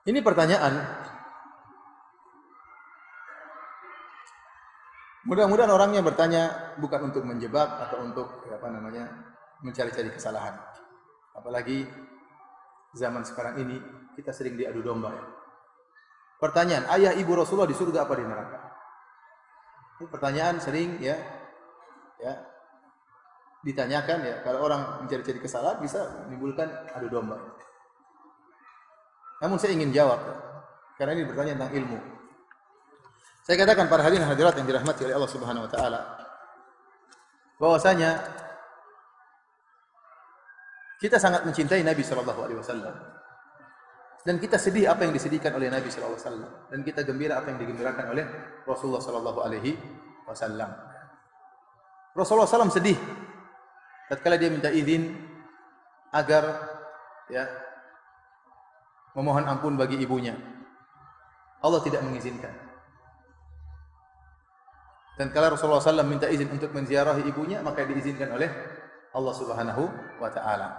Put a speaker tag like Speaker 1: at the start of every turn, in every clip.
Speaker 1: Ini pertanyaan. Mudah-mudahan orangnya bertanya bukan untuk menjebak atau untuk mencari-cari kesalahan. Apalagi zaman sekarang ini kita sering diadu domba ya. Pertanyaan, ayah ibu Rasulullah di surga apa di neraka? Ini pertanyaan sering ya ditanyakan ya. Kalau orang mencari-cari kesalahan bisa menimbulkan adu domba. Namun saya ingin jawab ya, karena ini bertanya tentang ilmu. Saya katakan para hadirin hadirat yang dirahmati oleh Allah Subhanahu wa taala bahwasanya kita sangat mencintai Nabi sallallahu alaihi wasallam. Dan kita sedih apa yang disedihkan oleh Nabi sallallahu alaihi wasallam dan kita gembira apa yang digembirakan oleh Rasulullah sallallahu alaihi wasallam. Rasulullah SAW sedih tatkala dia minta izin agar memohon ampun bagi ibunya. Allah tidak mengizinkan. Dan kalau Rasulullah SAW minta izin untuk menziarahi ibunya, maka diizinkan oleh Allah Subhanahu wa taala.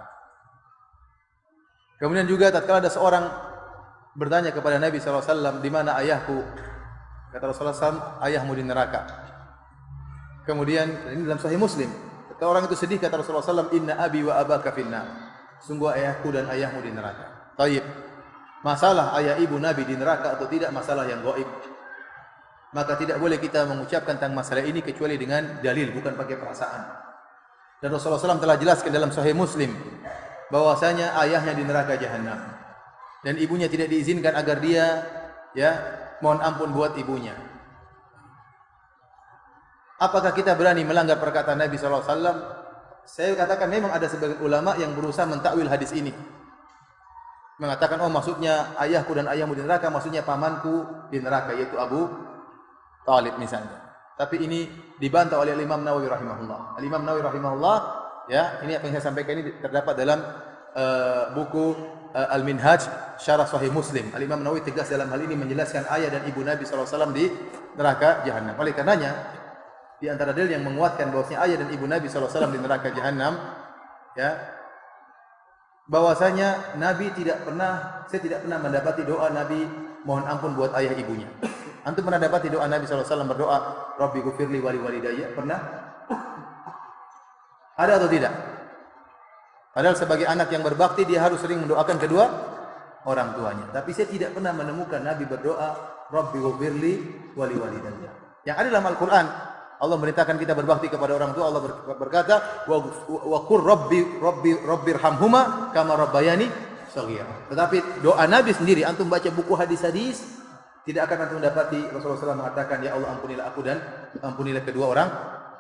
Speaker 1: Kemudian juga tatkala ada seorang bertanya kepada Nabi SAW, di mana ayahku? Kata Rasulullah SAW, ayahmu di neraka. Kemudian ini dalam Sahih Muslim. Tatkala orang itu sedih, kata Rasulullah SAW, inna abi wa abaka finnar. Sungguh ayahku dan ayahmu di neraka. Taib. Masalah ayah ibu Nabi di neraka atau tidak masalah yang gaib. Maka tidak boleh kita mengucapkan tentang masalah ini kecuali dengan dalil, bukan pakai perasaan. Dan Rasulullah SAW telah jelaskan dalam Sahih Muslim bahwasanya ayahnya di neraka jahanam dan ibunya tidak diizinkan agar dia mohon ampun buat ibunya. Apakah kita berani melanggar perkataan Nabi SAW? Saya katakan memang ada sebagian ulama yang berusaha mentakwil hadis ini, mengatakan maksudnya ayahku dan ayahmu di neraka, maksudnya pamanku di neraka, yaitu Abu Talib misalnya. Tapi ini dibantah oleh Imam Nawawi rahimahullah. Imam Nawawi rahimahullah, ini apa yang saya sampaikan ini terdapat dalam buku Al-Minhaj Syarah Sahih Muslim. Imam Nawawi tegas dalam hal ini menjelaskan ayah dan ibu Nabi SAW di neraka jahanam. Oleh karenanya, di antara dalil yang menguatkan bahwasanya ayah dan ibu Nabi SAW di neraka jahanam, bahwasanya saya tidak pernah mendapati doa Nabi mohon ampun buat ayah ibunya. Antum pernah dapati doa Nabi SAW berdoa, Rabbi ghufirli wali walidayya? Pernah? Ada atau tidak? Padahal sebagai anak yang berbakti, dia harus sering mendoakan kedua orang tuanya. Tapi saya tidak pernah menemukan Nabi berdoa, Rabbi ghufirli wali walidayya. Yang ada dalam Al-Quran, Allah merintahkan kita berbakti kepada orang tua. Allah berkata, wa qur rabbirhamhuma kama rabbayani shaghira. Tetapi doa Nabi sendiri, antum baca buku hadis-hadis, tidak akan antum mendapati Rasulullah SAW mengatakan, ya Allah ampunilah aku dan ampunilah kedua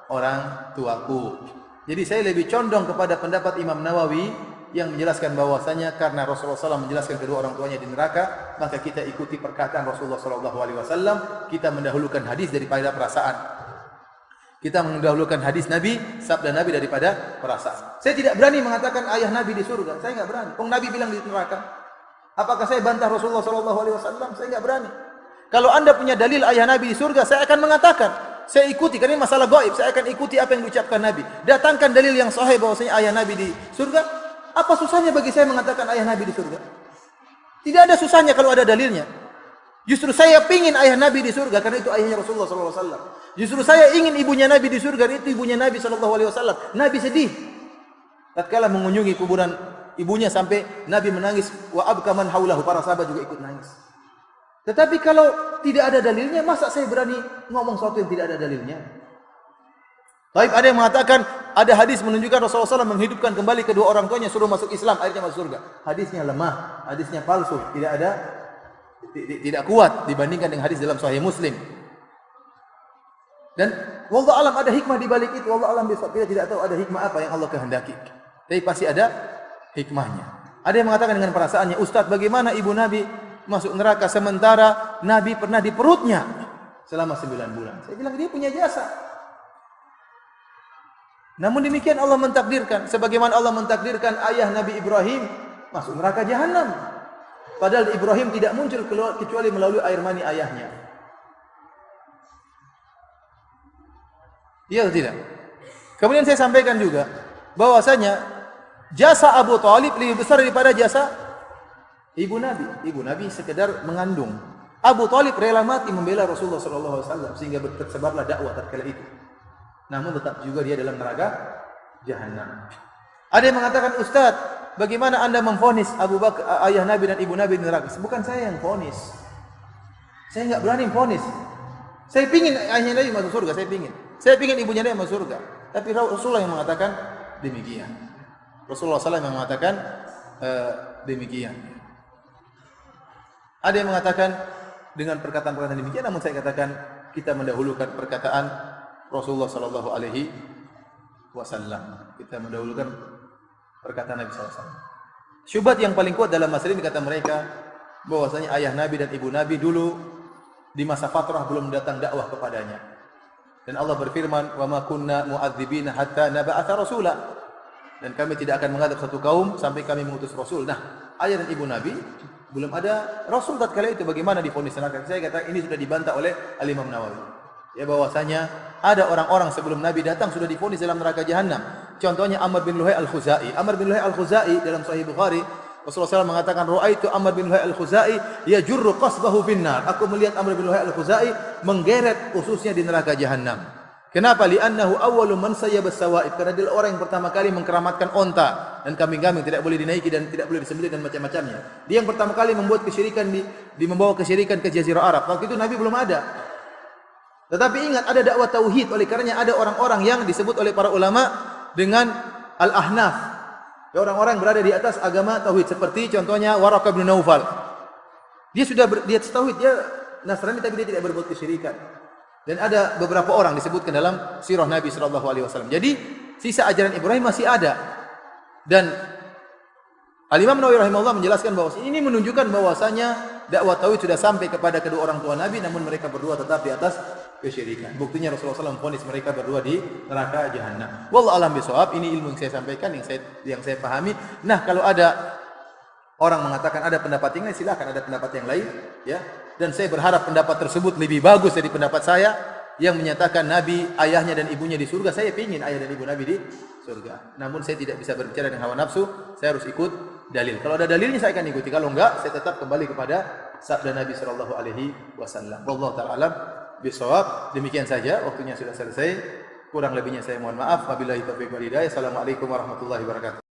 Speaker 1: orang tuaku. Jadi saya lebih condong kepada pendapat Imam Nawawi yang menjelaskan bahwasanya karena Rasulullah SAW menjelaskan kedua orang tuanya di neraka, maka kita ikuti perkataan Rasulullah SAW. Kita mendahulukan hadis daripada perasaan. Kita mendahulukan hadis Nabi, sabda Nabi daripada perasaan. Saya tidak berani mengatakan ayah Nabi di surga. Saya enggak berani. Nabi bilang di neraka. Apakah saya bantah Rasulullah SAW? Saya enggak berani. Kalau anda punya dalil ayah Nabi di surga, saya akan mengatakan, saya ikuti, karena ini masalah gaib, saya akan ikuti apa yang diucapkan Nabi. Datangkan dalil yang sahih bahwasanya ayah Nabi di surga. Apa susahnya bagi saya mengatakan ayah Nabi di surga? Tidak ada susahnya kalau ada dalilnya. Justru saya pingin ayah Nabi di surga, karena itu ayahnya Rasulullah SAW. Justru saya ingin ibunya Nabi di surga, karena itu ibunya Nabi SAW. Nabi sedih tatkala mengunjungi kuburan ibunya sampai Nabi menangis, wa abka man haulahu, para sahabat juga ikut nangis. Tetapi kalau tidak ada dalilnya, masa saya berani ngomong sesuatu yang tidak ada dalilnya? Baik, ada yang mengatakan ada hadis menunjukkan Rasulullah SAW menghidupkan kembali kedua orang tuanya, suruh masuk Islam, akhirnya masuk surga. Hadisnya lemah, hadisnya palsu, tidak kuat dibandingkan dengan hadis dalam Sahih Muslim. Dan wallahu alam ada hikmah di balik itu. Wallahu alam bisawab, kita tidak tahu ada hikmah apa yang Allah kehendaki. Tapi pasti ada hikmahnya. Ada yang mengatakan dengan perasaannya, Ustaz, bagaimana ibu Nabi masuk neraka sementara Nabi pernah di perutnya selama 9 bulan. Saya bilang dia punya jasa. Namun demikian Allah mentakdirkan, sebagaimana Allah mentakdirkan ayah Nabi Ibrahim masuk neraka jahanam. Padahal Ibrahim tidak muncul keluar kecuali melalui air mani ayahnya. Iya atau tidak? Kemudian saya sampaikan juga bahwasanya jasa Abu Talib lebih besar daripada jasa Ibu Nabi sekedar mengandung. Abu Thalib rela mati membela Rasulullah SAW sehingga tersebarlah dakwah tatkala itu. Namun tetap juga dia dalam neraka jahanam. Ada yang mengatakan, Ustaz, bagaimana Anda memvonis Abu Bakar, ayah Nabi dan ibu Nabi di neraka? Bukan saya yang vonis. Saya enggak berani vonis. Saya pingin ayahnya Nabi masuk surga, saya pingin. Saya pingin ibunya Nabi masuk surga. Tapi Rasulullah yang mengatakan demikian. Rasulullah SAW yang mengatakan demikian. Ada yang mengatakan dengan perkataan-perkataan demikian, namun saya katakan kita mendahulukan perkataan Rasulullah sallallahu alaihi wasallam. Kita mendahulukan perkataan Nabi sallallahu alaihi wasallam. Syubhat yang paling kuat dalam masalah ini kata mereka bahwasanya ayah Nabi dan ibu Nabi dulu di masa fatrah belum datang dakwah kepadanya. Dan Allah berfirman, "Wa ma kunna mu'adzibina hatta nab'atha rasula." Dan kami tidak akan mengadab satu kaum sampai kami mengutus rasul. Nah, ayah dan ibu Nabi belum ada rasul tatkala itu, bagaimana divonis neraka? Saya kata ini sudah dibantah oleh Al-Imam Nawawi. Ya bahwasanya ada orang-orang sebelum Nabi datang sudah divonis dalam neraka jahanam. Contohnya Amr bin Luhai Al-Khuzai. Amr bin Luhai Al-Khuzai dalam Sahih Bukhari, Rasulullah SAW mengatakan, "Ra'aitu Amr bin Luhai Al-Khuzai yajurru qasbahu finnar." Aku melihat Amr bin Luhai Al-Khuzai menggeret ususnya di neraka jahanam. Kenapa? Li'annahu awwalu man sayyaba as-sawa'ib. Karena dia orang yang pertama kali mengkeramatkan onta dan kambing-kambing tidak boleh dinaiki dan tidak boleh disembelih dan macam-macamnya. Dia yang pertama kali membuat kesyirikan membawa kesyirikan ke Jazirah Arab. Waktu itu Nabi belum ada. Tetapi ingat, ada dakwah tauhid, oleh karenanya ada orang-orang yang disebut oleh para ulama dengan al-ahnaf. Ya, orang-orang berada di atas agama tauhid, seperti contohnya Waraqah bin Naufal. Dia sudah dia tauhid, dia Nasrani tapi dia tidak berbuat kesyirikan. Dan ada beberapa orang disebutkan dalam sirah Nabi sallallahu alaihi wasallam. Jadi sisa ajaran Ibrahim masih ada. Dan Al-Imam Nawawi rahimahullah menjelaskan bahwa ini menunjukkan bahwasanya dakwah tauhid sudah sampai kepada kedua orang tua Nabi, namun mereka berdua tetap di atas kesyirikan. Buktinya Rasulullah SAW memvonis mereka berdua di neraka jahanam. Wallahu a'lam bishawab. Ini ilmu yang saya sampaikan, yang saya pahami. Nah, kalau ada orang mengatakan ada pendapat yang lain, silakan ada pendapat yang lain, ya. Dan saya berharap pendapat tersebut lebih bagus dari pendapat saya yang menyatakan Nabi, ayahnya dan ibunya di surga. Saya ingin ayah dan ibu Nabi di surga. Namun saya tidak bisa berbicara dengan hawa nafsu, saya harus ikut dalil. Kalau ada dalilnya saya akan ikuti. Kalau enggak, saya tetap kembali kepada sabda Nabi sallallahu alaihi wasallam. Wallahu ta'ala alam bishawab. Demikian saja, waktunya sudah selesai. Kurang lebihnya saya mohon maaf. Wabillahi taufiq wal hidayah. Assalamualaikum warahmatullahi wabarakatuh.